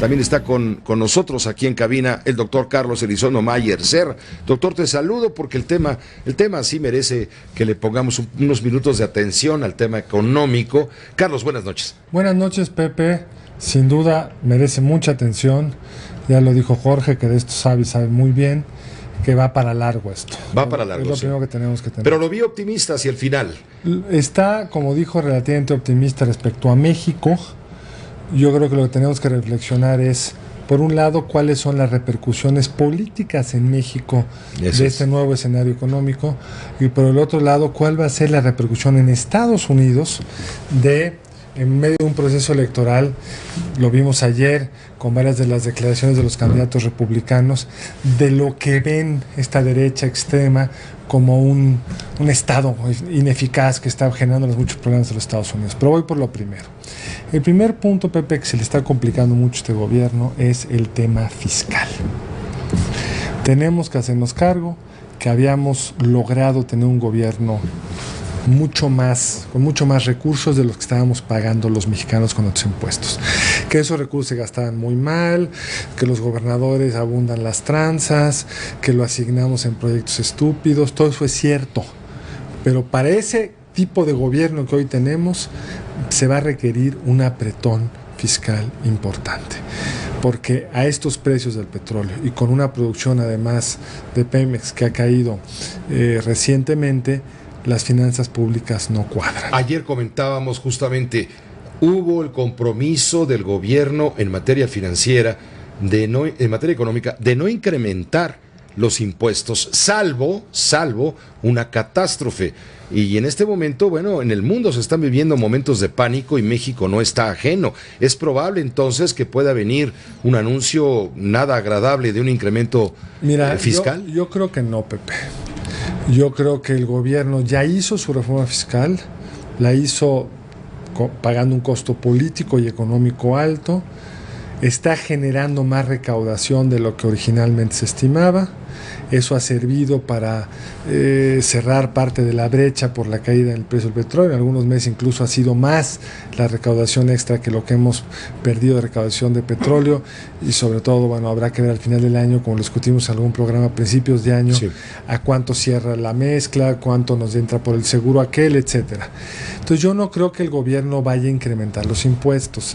También está con nosotros aquí en cabina el doctor Carlos Elizondo Mayer Ser. Doctor, te saludo porque el tema sí merece que le pongamos unos minutos de atención al tema económico. Carlos, buenas noches. Buenas noches, Pepe. Sin duda merece mucha atención. Ya lo dijo Jorge, que de esto sabe muy bien, que va para largo esto. Va para largo, es lo sí. primero que tenemos que tener. Pero lo vi optimista hacia el final. Está, como dijo, relativamente optimista respecto a México. Yo creo que lo que tenemos que reflexionar es, por un lado, cuáles son las repercusiones políticas en México de este nuevo escenario económico, y por el otro lado, cuál va a ser la repercusión en Estados Unidos en medio de un proceso electoral. Lo vimos ayer con varias de las declaraciones de los candidatos republicanos, de lo que ven esta derecha extrema como un Estado ineficaz que está generando muchos problemas de los Estados Unidos. Pero voy por lo primero. El primer punto, Pepe, que se le está complicando mucho a este gobierno es el tema fiscal. Tenemos que hacernos cargo que habíamos logrado tener un gobierno con mucho más recursos de los que estábamos pagando los mexicanos con nuestros impuestos. Que esos recursos se gastaban muy mal, que los gobernadores abundan las tranzas, que lo asignamos en proyectos estúpidos. Todo eso es cierto. Pero para ese tipo de gobierno que hoy tenemos, se va a requerir un apretón fiscal importante. Porque a estos precios del petróleo y con una producción además de Pemex que ha caído recientemente, las finanzas públicas no cuadran. Ayer comentábamos justamente, hubo el compromiso del gobierno en materia financiera, en materia económica, de no incrementar los impuestos, salvo una catástrofe. Y en este momento, bueno, en el mundo se están viviendo momentos de pánico y México no está ajeno. Es probable entonces que pueda venir un anuncio nada agradable de un incremento fiscal. Yo creo que no, Pepe. Yo creo que el gobierno ya hizo su reforma fiscal, la hizo pagando un costo político y económico alto, está generando más recaudación de lo que originalmente se estimaba. Eso ha servido para cerrar parte de la brecha por la caída del precio del petróleo. En algunos meses incluso ha sido más la recaudación extra que lo que hemos perdido de recaudación de petróleo, y sobre todo, bueno, habrá que ver al final del año, como lo discutimos en algún programa a principios de año, sí, a cuánto cierra la mezcla, cuánto nos entra por el seguro aquel, etcétera. Entonces yo no creo que el gobierno vaya a incrementar los impuestos.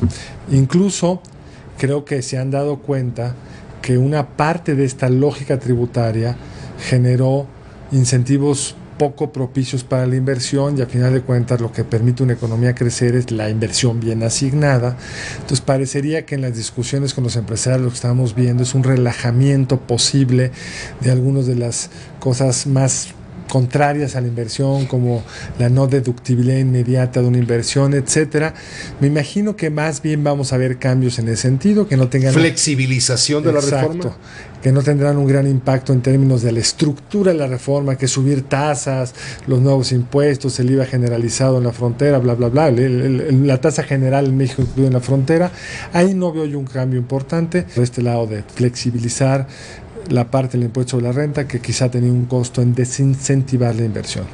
Incluso creo que se han dado cuenta que una parte de esta lógica tributaria generó incentivos poco propicios para la inversión, y a final de cuentas lo que permite una economía crecer es la inversión bien asignada. Entonces parecería que en las discusiones con los empresarios lo que estamos viendo es un relajamiento posible de algunas de las cosas más contrarias a la inversión, como la no deductibilidad inmediata de una inversión, etcétera. Me imagino que más bien vamos a ver cambios en ese sentido, que no tengan flexibilización de la reforma, que no tendrán un gran impacto en términos de la estructura de la reforma, que subir tasas, los nuevos impuestos, el IVA generalizado en la frontera, bla, bla, bla, la tasa general en México incluida en la frontera. Ahí no veo yo un cambio importante. Por este lado de flexibilizar la parte del impuesto sobre la renta, que quizá tenía un costo en desincentivar la inversión.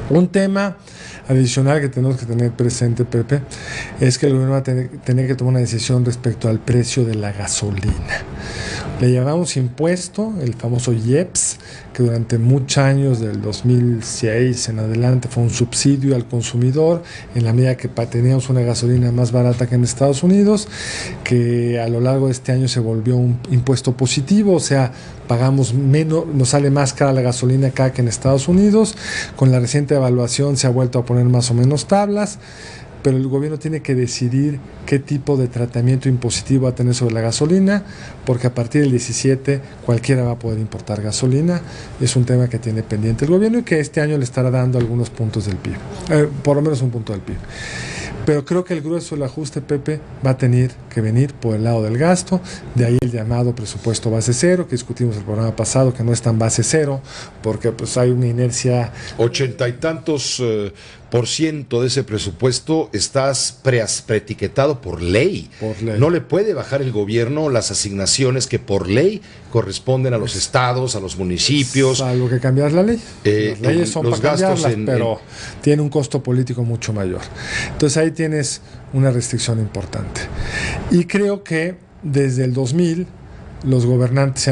Un tema adicional que tenemos que tener presente, Pepe, es que el gobierno va a tener que tomar una decisión respecto al precio de la gasolina. Le llamamos impuesto, el famoso IEPS, que durante muchos años, del 2006 en adelante, fue un subsidio al consumidor, en la medida que teníamos una gasolina más barata que en Estados Unidos, que a lo largo de este año se volvió un impuesto positivo, o sea, pagamos menos, nos sale más cara la gasolina acá que en Estados Unidos. Con la reciente evaluación se ha vuelto a poner más o menos tablas, pero el gobierno tiene que decidir qué tipo de tratamiento impositivo va a tener sobre la gasolina, porque a partir del 17 cualquiera va a poder importar gasolina. Es un tema que tiene pendiente el gobierno y que este año le estará dando algunos puntos del PIB, por lo menos un punto del PIB. Pero creo que el grueso del ajuste, Pepe, va a tener que venir por el lado del gasto. De ahí el llamado presupuesto base cero, que discutimos el programa pasado, que no es tan base cero, porque pues hay una inercia. 80 y tantos % de ese presupuesto estás preetiquetado por ley. No le puede bajar el gobierno las asignaciones que por ley corresponden a los estados, a los municipios. Algo que cambiar la ley. Las leyes son para cambiarlas, pero tiene un costo político mucho mayor. Entonces ahí tienes una restricción importante. Y creo que desde el 2000 los gobernantes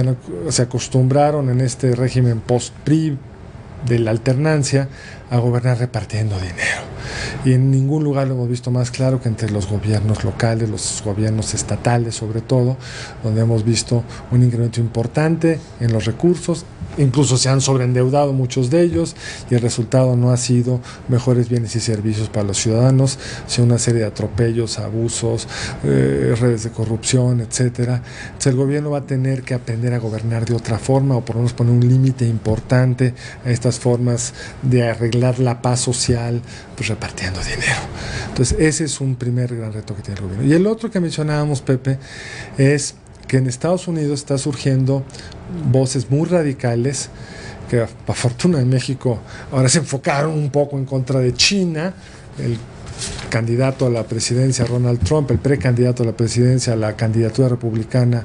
se acostumbraron en este régimen post-PRI de la alternancia a gobernar repartiendo dinero. Y en ningún lugar lo hemos visto más claro que entre los gobiernos locales, los gobiernos estatales sobre todo, donde hemos visto un incremento importante en los recursos. Incluso se han sobreendeudado muchos de ellos y el resultado no ha sido mejores bienes y servicios para los ciudadanos, sino una serie de atropellos, abusos, redes de corrupción, etcétera. Entonces el gobierno va a tener que aprender a gobernar de otra forma, o por lo menos poner un límite importante a estas formas de arreglar la paz social, pues repartiendo dinero. Entonces ese es un primer gran reto que tiene el gobierno. Y el otro que mencionábamos, Pepe, es que en Estados Unidos está surgiendo voces muy radicales que, por fortuna, en México ahora se enfocaron un poco en contra de China. El candidato a la presidencia, Donald Trump, el precandidato a la presidencia, a la candidatura republicana,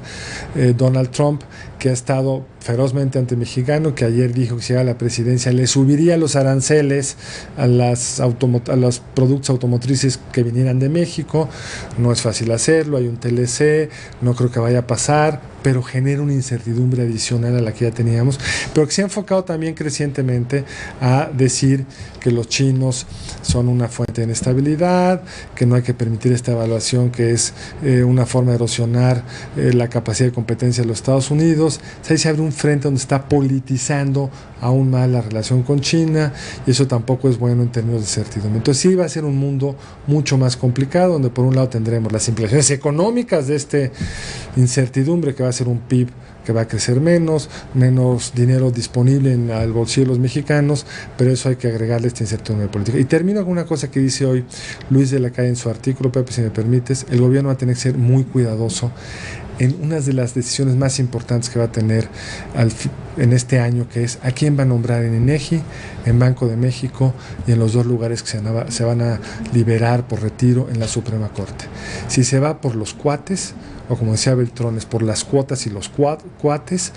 Donald Trump, que ha estado ferozmente anti-mexicano, que ayer dijo que si llega a la presidencia le subiría los aranceles a los productos automotrices que vinieran de México. No es fácil hacerlo, hay un TLC, no creo que vaya a pasar, pero genera una incertidumbre adicional a la que ya teníamos, pero que se ha enfocado también crecientemente a decir que los chinos son una fuente de inestabilidad, que no hay que permitir esta evaluación, que es una forma de erosionar la capacidad de competencia de los Estados Unidos. Ahí se abre un frente donde está politizando aún más la relación con China, y eso tampoco es bueno en términos de certidumbre. Entonces sí va a ser un mundo mucho más complicado, donde por un lado tendremos las implicaciones económicas de esta incertidumbre, que va a ser un PIB que va a crecer menos dinero disponible en el bolsillo de los mexicanos, pero eso hay que agregarle esta incertidumbre política. Y termino con una cosa que dice hoy Luis de la Calle en su artículo, Pepe, si me permites. El gobierno va a tener que ser muy cuidadoso en una de las decisiones más importantes que va a tener en este año, que es a quién va a nombrar en INEGI, en Banco de México y en los dos lugares que se van a liberar por retiro en la Suprema Corte. Si se va por los cuates, o como decía Beltrones, por las cuotas y los cuates,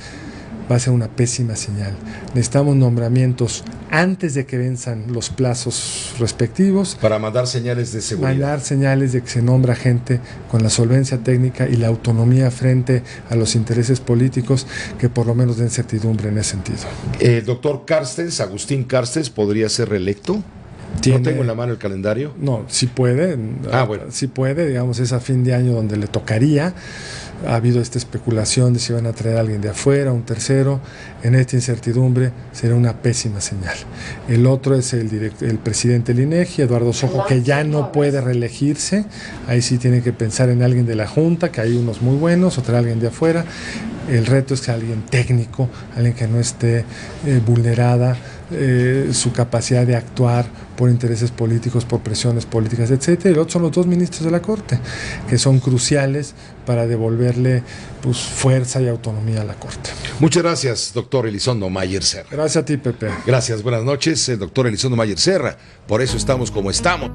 va a ser una pésima señal. Necesitamos nombramientos antes de que venzan los plazos respectivos. Para mandar señales de seguridad. Mandar señales de que se nombra gente con la solvencia técnica y la autonomía frente a los intereses políticos, que por lo menos den certidumbre en ese sentido. El doctor Carstens, Agustín Carstens, ¿podría ser reelecto? No tengo en la mano el calendario. No, sí puede. Bueno. Sí puede, digamos, es a fin de año donde le tocaría. Ha habido esta especulación de si van a traer a alguien de afuera, un tercero. En esta incertidumbre será una pésima señal. El otro es el presidente del INEGI, Eduardo Sojo, que ya no puede reelegirse. Ahí sí tiene que pensar en alguien de la Junta, que hay unos muy buenos, o traer a alguien de afuera. El reto es que alguien técnico, alguien que no esté vulnerada su capacidad de actuar por intereses políticos, por presiones políticas, etcétera. Y el otro son los dos ministros de la Corte, que son cruciales para devolverle fuerza y autonomía a la Corte. Muchas gracias, doctor Elizondo Mayer Serra. Gracias a ti, Pepe. Gracias, buenas noches, doctor Elizondo Mayer Serra. Por eso estamos como estamos.